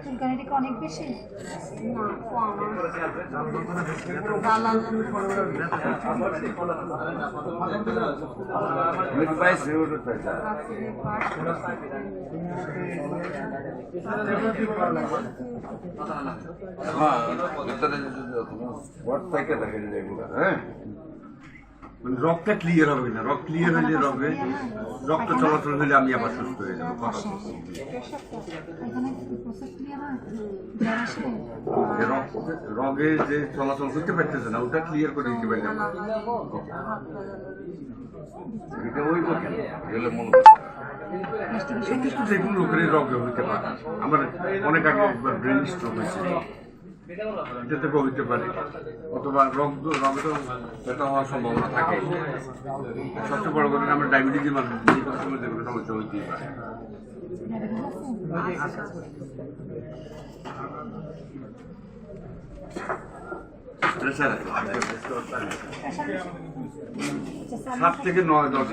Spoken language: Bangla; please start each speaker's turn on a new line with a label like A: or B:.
A: চুলকানিটা অনেক বেশি
B: রক্তটা ক্লিয়ার হবে না, রক্ত ক্লিয়ার হলে রক্ত চলাচল হলে আমি আবার সুস্থ হয়ে যাবো। রগে যে চলাচল করতে পারতেছে না ওটা ক্লিয়ার করে দিতে পারি যেগুলো লোকের রগে হইতে পারে। আমার অনেক আগে একবার ব্রেন স্ট্রোক হয়েছিল, এটা থেকে হইতে পারে, অথবা রগে তো সেটা হওয়ার সম্ভাবনা থাকে। সবচেয়ে বড় কথা আমরা ডায়াবেটিসের মাধ্যমে যে কোনো সময় যে কোনো সমস্যা হইতেই পারে। প্রেশার আছে 7 থেকে 9-10।